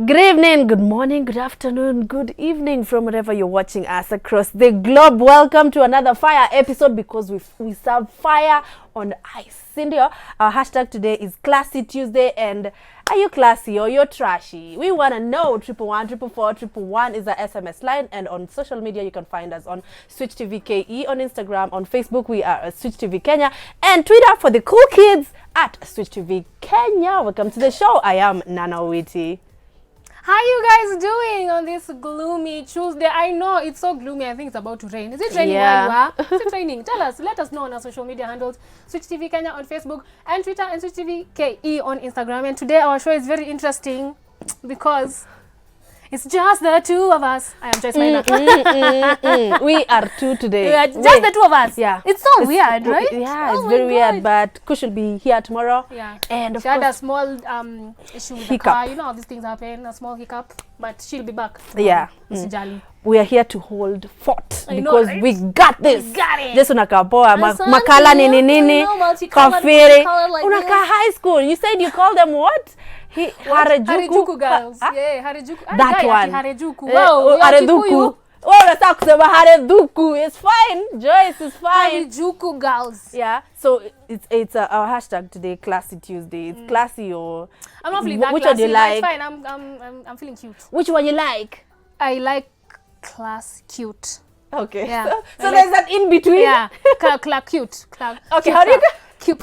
Good evening, good morning, good afternoon, good evening from wherever you're watching us across the globe. Welcome to another fire episode because we serve fire on ice. Cindy, our hashtag today is Classy Tuesday, and are you classy or you're trashy? We want to know. 111 is the SMS line, and on social media you can find us on Switch TV KE, on Instagram, on Facebook we are Switch TV Kenya, and Twitter for the cool kids at Switch TV Kenya. Welcome to the show. I am Nana Witty. How you guys doing on this gloomy Tuesday? I know it's so gloomy. I think it's about to rain. Is it raining where you are? Is it raining? Tell us. Let us know on our social media handles. Switch TV Kenya on Facebook and Twitter, and Switch TV KE on Instagram. And today our show is very interesting because it's just the two of us. I am just We are two today. We are just the two of us. Yeah. It's so weird, right? Yeah, it's very weird. But Kush will be here tomorrow. Yeah. And of she had a course, small issue with the hiccup. car. You know how these things happen. A small hiccup. But she'll be back tomorrow. Yeah. Usijali. We are here to hold fort I know, because right? we got this. We got it. Just unakapoa Asante. makala nini Multicolored, kafiri multicolored like unaka this. high school. You said you call them what? Harajuku girls. Yeah, Harajuku. That one. Harajuku. Wow, Harajuku. Oh, unataka kusema Harajuku. It's fine. Joyce is fine. Harajuku girls. Yeah. So it's our hashtag today, Classy Tuesday. It's classy or I'm not feeling that which classy. one do you like? It's fine. I'm feeling cute. Which one you like? I like class cute. Okay. Yeah. So there's an in between. Yeah. Cute. Okay. How do you? Cute.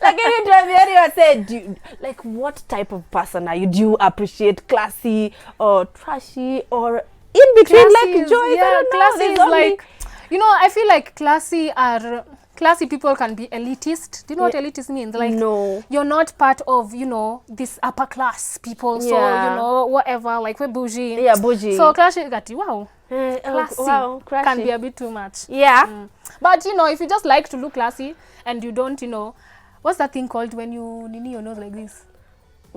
Like anytime said, like what type of person are you? Do you appreciate classy or trashy or in between? Classy Like is- Joyce, yeah, I don't know. classy There's is only- like, you know, I feel like classy people can be elitist. Do you know what elitist means? Like, no. you're not part of, you know, this upper class people. So, Yeah. you know, whatever, like we're bougie. Yeah, bougie. So classy, wow, classy wow, can be a bit too much. Yeah. But, you know, if you just like to look classy and you don't, you know, what's that thing called when you nini your nose like this?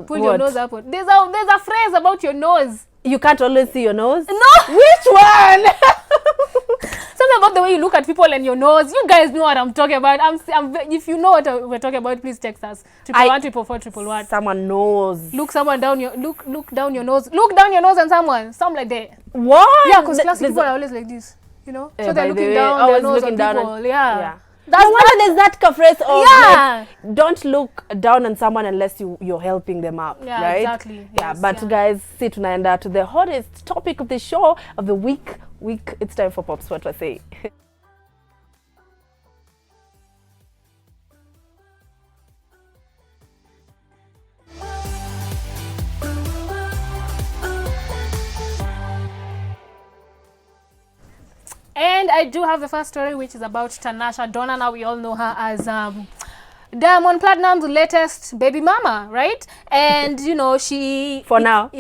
Pull your What? nose up. There's a phrase about your nose. You can't always see your nose. No. Which one? Something about the way you look at people and your nose. You guys know what I'm talking about. If you know what we're talking about, please text us. 111 Someone knows. Look down your nose. Look down your nose and something like that. What? Yeah, because classy people are always like this. You know, so by they're the looking way, down their always nose looking on down people. on- Yeah. No wonder there's that phrase of Yeah. like, don't look down on someone unless you're helping them up, Yeah, right? exactly. Yeah, Yes, but yeah. guys, sit tunaenda to the hottest topic of the show of the week. It's time for Pops What I Say. And I do have the first story, which is about Tanasha Donna. Now we all know her as Diamond Platnumz's latest baby mama, right? And you know, she For now.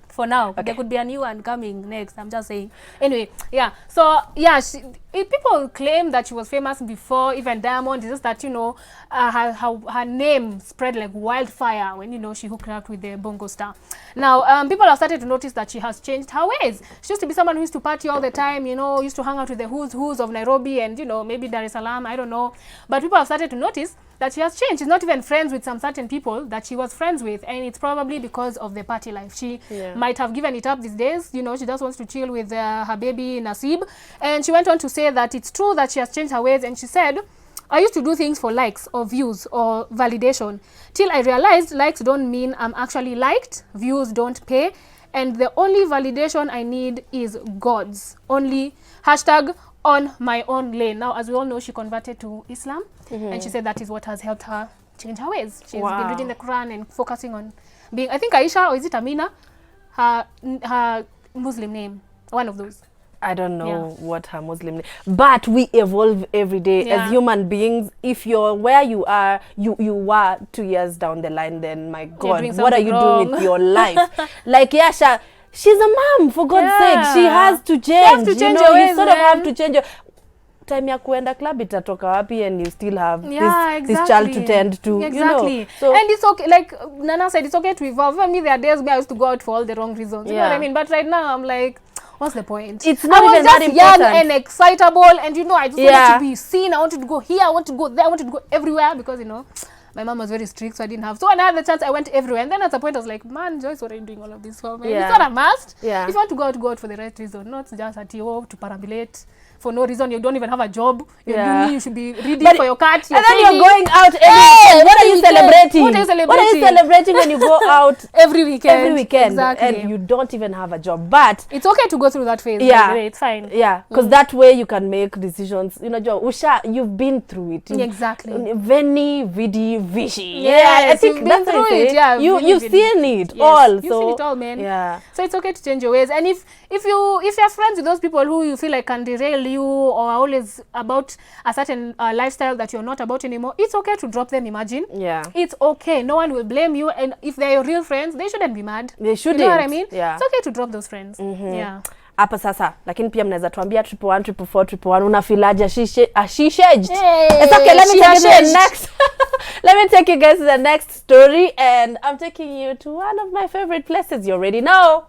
For now, Okay. there could be a new one coming next. I'm just saying. Anyway, yeah. So yeah, people claim that she was famous before even Diamond. It's just that, you know, her name spread like wildfire when, you know, she hooked up with the Bongo star. Now people have started to notice that she has changed her ways. She used to be someone who used to party all the time, you know, used to hang out with the who's of Nairobi and, you know, maybe Dar es Salaam, I don't know. But people have started to notice that she has changed. She's not even friends with some certain people that she was friends with, and it's probably because of the party life. She might have given it up these days. You know, she just wants to chill with her baby Nasib. And she went on to say that it's true that she has changed her ways, and she said, I used to do things for likes or views or validation till I realized likes don't mean I'm actually liked, views don't pay, and the only validation I need is God's. Only hashtag on my own lane. Now, as we all know, she converted to Islam, and she said that is what has helped her change her ways. She's been reading the Quran and focusing on being, I think Aisha, or is it Amina, her Muslim name, one of those. I don't know what her Muslim name, but we evolve every day as human beings. If you're where you are, you were 2 years down the line, then my God, what are you doing with your life? Like, Yasha, she's a mom, for God's sake. She has to change. You know, you sort of have to change your time ya kuenda club itatoka wapi, and you still have this child to tend to. Exactly. You know? So, and it's okay, like Nana said, it's okay to evolve. Even me, there are days where I used to go out for all the wrong reasons. You know what I mean? But right now, I'm like, what's the point? It's not even that important. I was just young and excitable, and you know, I just wanted to be seen. I wanted to go here, I want to go there, I wanted to go everywhere because, you know, My mom was very strict, so I didn't have. So when I had the chance, I went everywhere. And then at a point, I was like, man, Joyce, what are you doing all of this for? Man? Yeah. It's not a must. Yeah. If you want to go out for the right reason, not just at your to perambulate for no reason. You don't even have a job. You're uni, you should be reading for your cat. And then you're going out every What are you celebrating? What are you celebrating? What are you celebrating when you go out every weekend? Every weekend. Exactly. And you don't even have a job. But it's okay to go through that phase. Yeah. It's fine. Yeah. Because that way you can make decisions. You know, Usha, you've been through it. Exactly. Veni, vidi, vici. Yes, I think you've been through it. Yeah, you've seen it yes, all. You've seen it all, man. Yeah. So it's okay to change your ways. And if you're friends with those people who you feel like can derail you or are always about a certain lifestyle that you're not about anymore, it's okay to drop them. Imagine. Yeah. It's okay. No one will blame you. And if they're your real friends, they shouldn't be mad. They shouldn't. You know what I mean? Yeah. It's okay to drop those friends. Yeah. Hapa sasa lakini pia mnaweza tuambia 111 444 111 unafilaje ashishaged. It's okay, let me take you to the next let me take you guys to the next story, and I'm taking you to one of my favorite places. You already know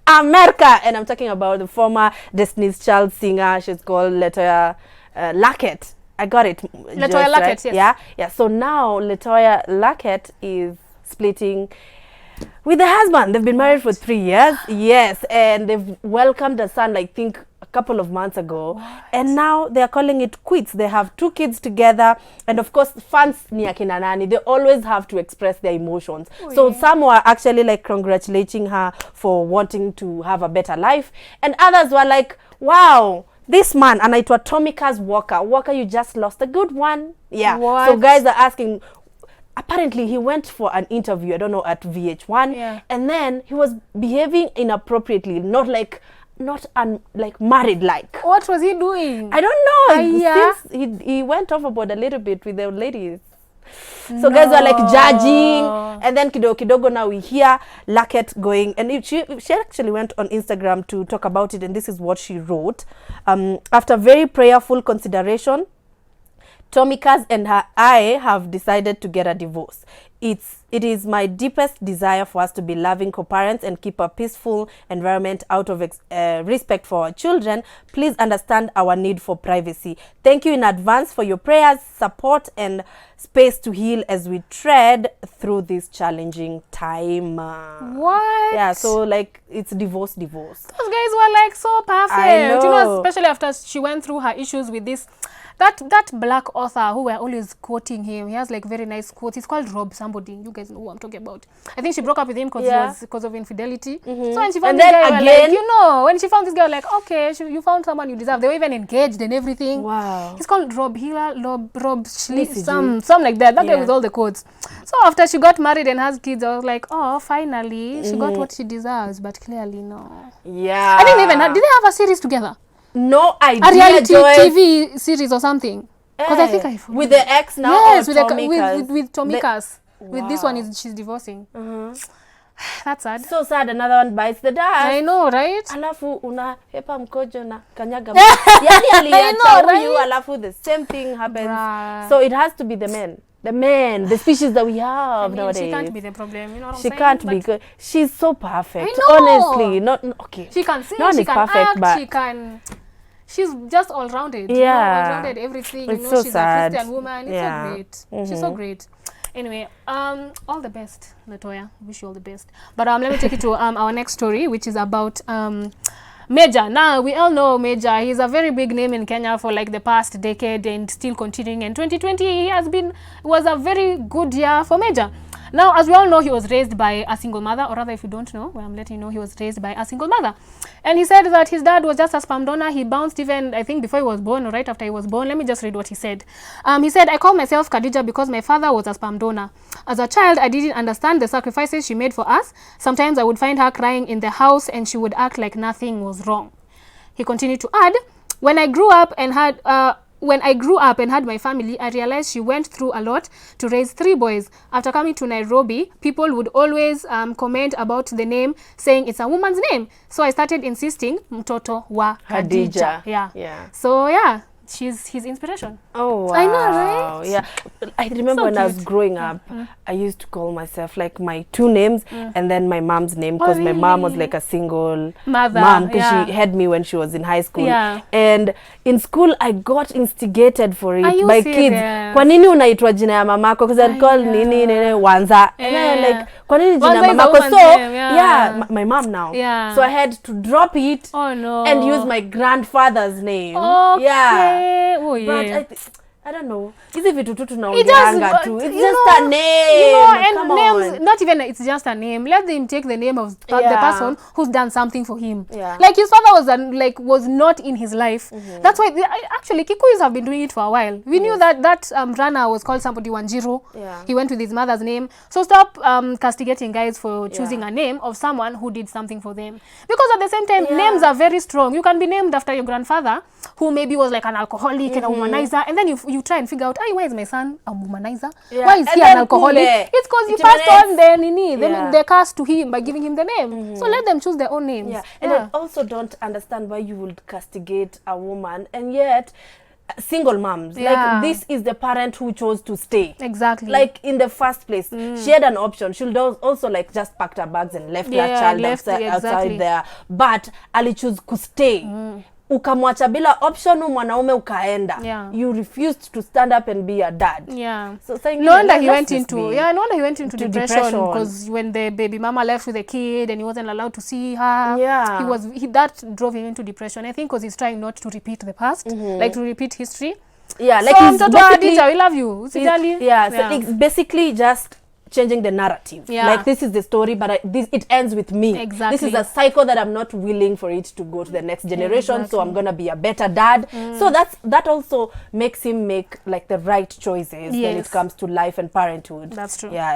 America, and I'm talking about the former Destiny's Child singer. She's called Latoya Luckett. I got it. Latoya Luckett, right? Yeah. So now Latoya Luckett is splitting with the husband. They've been married for 3 years. Yes, and they've welcomed a son, I think, a couple of months ago. What? And now they're calling it quits. They have 2 kids together. And of course, fans ni akina nani, they always have to express their emotions. So some were actually like congratulating her for wanting to have a better life. And others were like, wow, this man, anaitwa Tomika's Walker, you just lost a good one. Yeah. What? So guys are asking, apparently he went for an interview, I don't know, at VH1, and then he was behaving inappropriately, not married like. What was he doing? I don't know. Since he went overboard a little bit with the ladies. So guys were like judging, and then kidogo now we hear Luckett going, and she actually went on Instagram to talk about it, and this is what she wrote. After very prayerful consideration, Tomika's and I have decided to get a divorce. It is my deepest desire for us to be loving co-parents and keep a peaceful environment out of respect for our children. Please understand our need for privacy. Thank you in advance for your prayers, support, and space to heal as we tread through this challenging time. What? Yeah, so like it's divorce. Those guys were like so perfect. I know. You know, especially after she went through her issues with this. That black author who were always quoting him, he has like very nice quotes. He's called Rob somebody. You guys know who I'm talking about. I think she broke up with him because of infidelity. So when she found this guy, like, you know, when she found this girl, like, okay, you found someone you deserve. They were even engaged and everything. Wow. He's called Rob Hiller, Rob some like that. That guy with all the quotes. So after she got married and has kids, I was like, oh, finally, she got what she deserves. But clearly, no. Yeah. I didn't even did they have a series together? No idea. A reality TV series or something. Because I think I forgot. With the ex now. Yes, or with Tomika's. Wow. With this one she's divorcing. That's sad. So sad, another one bites the dust. I know, right? Alafu unahepa mkojo na kanyaga. Yani aliacha huyu, alafu the same thing happens. Bruh. So it has to be the men, the species that we have nowadays. She can't be the problem, you know what I'm saying? saying? Can't be good. She's so perfect. I know. Honestly, okay. She can sing, no one she is can perfect, act, but she's just all-rounded. Yeah. You know, all-rounded everything. It's you know, so she's sad. a Christian woman. It's so great. She's so great. Anyway, all the best, Latoya. Wish you all the best. But let me take you to our next story, which is about Mejja. Now, we all know Mejja. He's a very big name in Kenya for like the past decade and still continuing. And 2020 was a very good year for Mejja. Now, as we all know, he was raised by a single mother, or rather, if you don't know, well, I'm letting you know he was raised by a single mother. And he said that his dad was just a sperm donor. He bounced even, I think, before he was born or right after he was born. Let me just read what he said. He said, I call myself Khadija because my father was a sperm donor. As a child, I didn't understand the sacrifices she made for us. Sometimes I would find her crying in the house and she would act like nothing was wrong. He continued to add, when I grew up and had my family, I realized she went through a lot to raise 3 boys. After coming to Nairobi, people would always comment about the name, saying it's a woman's name. So I started insisting, Mtoto wa Khadija. Yeah. So yeah, she's his inspiration. Oh, wow. I know, right? Yeah. I remember So when I was cute. growing up, I used to call myself like my 2 names and then my mom's name, because my mom was really? like a single Mother, mom, because yeah. she had me when she was in high school. Yeah. And in school, I got instigated for Are it you by kids. serious? Kwa nini unaitwa jina ya mamako? Because I'd call nini Wanza. And then Yeah. like, kwa nini jina Wanza is a mamako? woman's So, name, yeah. yeah, my mom now. Yeah. So I had to drop it Oh no. and use my grandfather's name. Okay. Yeah. Oh yeah. But I don't know. Hizi vitu tu It does, tunaongeanga tu. It's you just know, a name. You know, and Come names, on. not even, it's just a name. Let them take the name of the Yeah. person who's done something for him. Yeah. Like his father was not in his life. That's why, actually, Kikuyus have been doing it for a while. We knew that runner was called somebody Wanjiru. Yeah. He went with his mother's name. So stop castigating guys for choosing a name of someone who did something for them. Because at the same time, names are very strong. You can be named after your grandfather, who maybe was like an alcoholic and a womanizer, and then you try and figure out, why is my son a womanizer? Yeah. Why is And he then an alcoholic? kule, It's because you it passed on emanates. the curse to him by giving him the name. So let them choose their own names. Yeah. And I also don't understand why you would castigate a woman, and yet single moms, Yeah. like this is the parent who chose to stay. Exactly. Like in the first place, she had an option. She would also like just packed her bags and left her child outside there. But ali choose to stay. Ukamwacha bila option, mwanaume ukaenda. Yeah. You refused to stand up and be a dad. Yeah. So saying, No wonder he let's went just into be- no wonder he went into to depression, depression. because when the baby mama left with the kid and he wasn't allowed to see her, Yeah. that drove him into depression. I think because he's trying not to repeat the past, like to repeat history. Yeah, like So he's mtoto wa basically, Adija, we love you. Usijali. yeah, so it's basically just changing the narrative. Yeah. Like this is the story, but it ends with me. Exactly. This is a cycle that I'm not willing for it to go to the next generation. So I'm gonna be a better dad. So that also makes him make like the right choices when it Yes. comes to life and parenthood. That's true. Yeah.